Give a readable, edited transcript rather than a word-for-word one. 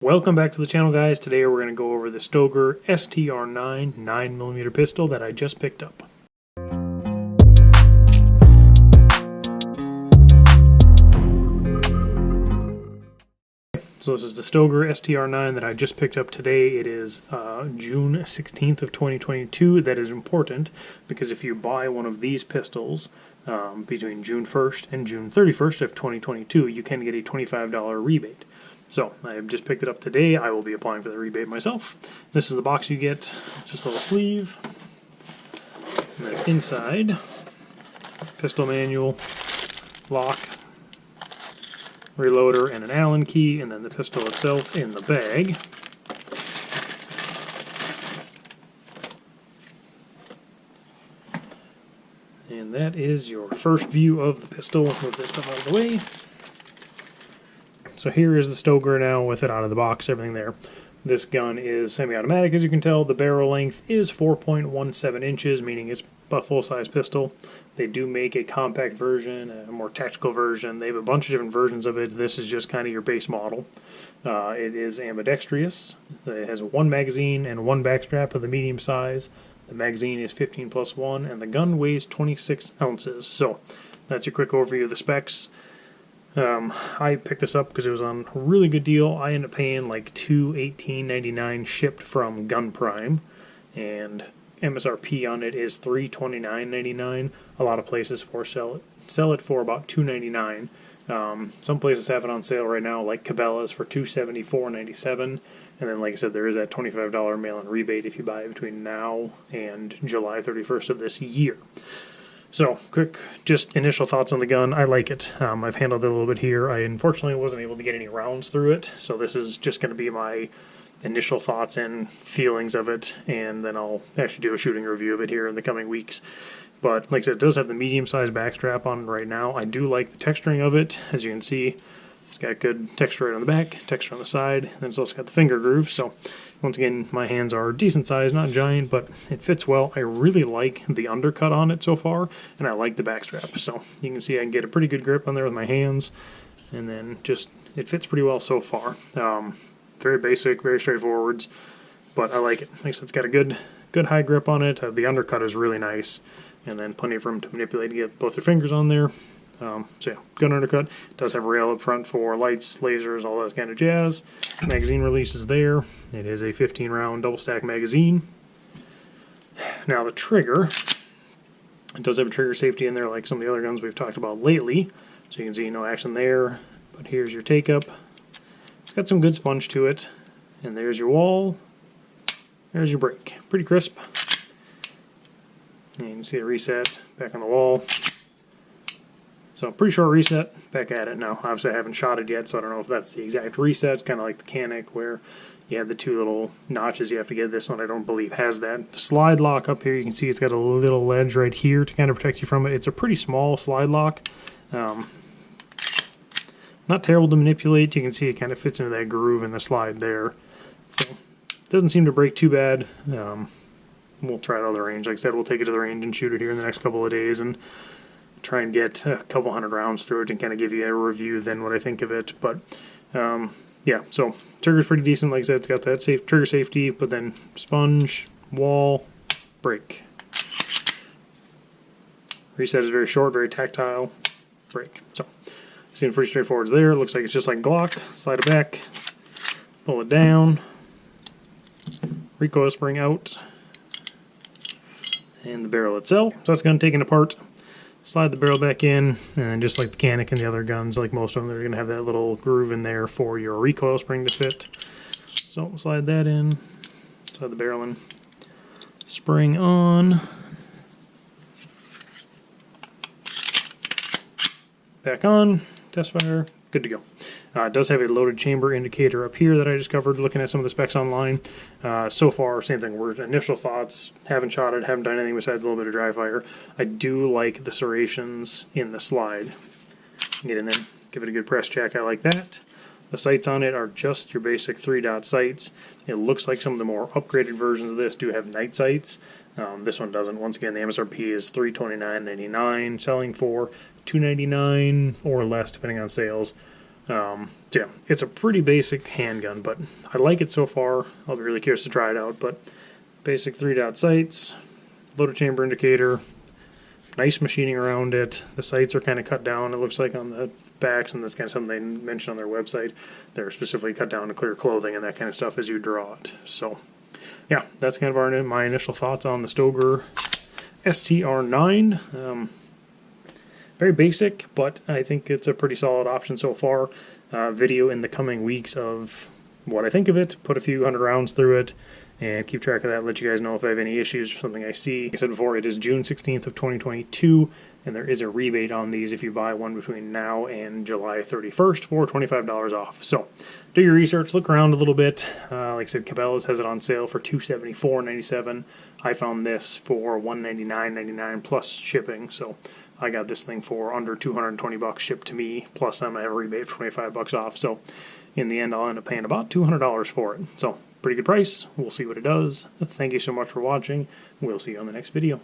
Welcome back to the channel, guys. Today we're going to go over the Stoeger STR-9 9mm pistol that I just picked up. So this is the Stoeger STR-9 that I just picked up today. It is June 16th of 2022. That is important because if you buy one of these pistols between June 1st and June 31st of 2022, you can get a $25 rebate. So I have just picked it up today. I will be applying for the rebate myself. This is the box you get. Just a little sleeve. And then inside, pistol manual, lock, reloader, and an Allen key, and then the pistol itself in the bag. And that is your first view of the pistol. Move this stuff out of the way. So here is the Stoeger now with it out of the box, everything there. This gun is semi-automatic, as you can tell. The barrel length is 4.17 inches, meaning it's a full-size pistol. They do make a compact version, a more tactical version. They have a bunch of different versions of it. This is just kind of your base model. It is ambidextrous. It has one magazine and one backstrap of the medium size. The magazine is 15+1, and the gun weighs 26 ounces. So that's your quick overview of the specs. I picked this up because it was on a really good deal. I ended up paying like $218.99 shipped from Gun Prime, and MSRP on it is $329.99. A lot of places sell it for about $299. Some places have it on sale right now, like Cabela's, for $274.97. And then, like I said, there is that $25 mail-in rebate if you buy it between now and July 31st of this year. So, quick, just initial thoughts on the gun. I like it. I've handled it a little bit here. I unfortunately wasn't able to get any rounds through it, so this is just going to be my initial thoughts and feelings of it, and then I'll actually do a shooting review of it here in the coming weeks. But, like I said, it does have the medium-sized backstrap on right now. I do like the texturing of it. As you can see, it's got good texture right on the back, texture on the side, and then it's also got the finger groove. So, once again, my hands are decent size, not giant, but it fits well. I really like the undercut on it so far, and I like the backstrap. So, you can see I can get a pretty good grip on there with my hands, and then just, it fits pretty well so far. Very basic, very straightforward, but I like it. Like I said, it's got a good high grip on it. The undercut is really nice, and then plenty of room to manipulate to get both your fingers on there. So yeah, good undercut. It does have a rail up front for lights, lasers, all that kind of jazz. Magazine release is there. It is a 15-round double stack magazine. Now the trigger, it does have a trigger safety in there like some of the other guns we've talked about lately. So you can see no action there, but here's your take-up. It's got some good sponge to it. And there's your wall. There's your break. Pretty crisp. And you can see a reset back on the wall. So pretty short reset, back at it now. Obviously I haven't shot it yet, so I don't know if that's the exact reset. It's kind of like the Canic where you have the two little notches you have to get. This one I don't believe has that. The slide lock up here, you can see it's got a little ledge right here to kind of protect you from it. It's a pretty small slide lock. Not terrible to manipulate. You can see it kind of fits into that groove in the slide there. So it doesn't seem to break too bad. We'll try it out of the range. Like I said, we'll take it to the range and shoot it here in the next couple of days and try and get a couple hundred rounds through it and kind of give you a review then what I think of it. But yeah, so trigger's pretty decent. Like I said, it's got that trigger safety, but then sponge, wall, break. Reset is very short, very tactile, break. So seems pretty straightforward there. It looks like it's just like Glock. Slide it back, pull it down, recoil spring out, and the barrel itself. So that's going to take it apart. Slide the barrel back in, and just like the Canic and the other guns, like most of them, they're going to have that little groove in there for your recoil spring to fit. So slide that in, slide the barrel in, spring on, back on, test fire, good to go. It does have a loaded chamber indicator up here that I discovered looking at some of the specs online. So far, same thing. We're initial thoughts, haven't shot it, haven't done anything besides a little bit of dry fire. I do like the serrations in the slide. Get in there, give it a good press check. I like that. The sights on it are just your basic 3-dot sights. It looks like some of the more upgraded versions of this do have night sights. This one doesn't. Once again, the MSRP is $329.99, selling for $299 or less depending on sales. So yeah, it's a pretty basic handgun, but I like it so far. I'll be really curious to try it out. But basic 3-dot sights, loaded chamber indicator, nice machining around it. The sights are kind of cut down, it looks like, on the backs, and that's kind of something they mentioned on their website. They're specifically cut down to clear clothing and that kind of stuff as you draw it. So yeah, that's kind of my initial thoughts on the Stoeger STR-9. Very basic, but I think it's a pretty solid option so far. Video in the coming weeks of what I think of it, put a few hundred rounds through it, and keep track of that, let you guys know if I have any issues or something I see. Like I said before, it is June 16th of 2022, and there is a rebate on these if you buy one between now and July 31st for $25 off. So do your research, look around a little bit. Like I said, Cabela's has it on sale for $274.97. I found this for $199.99 plus shipping, so I got this thing for under $220 shipped to me, plus I'm going to have a rebate for $25 off. So in the end, I'll end up paying about $200 for it. So pretty good price. We'll see what it does. Thank you so much for watching. We'll see you on the next video.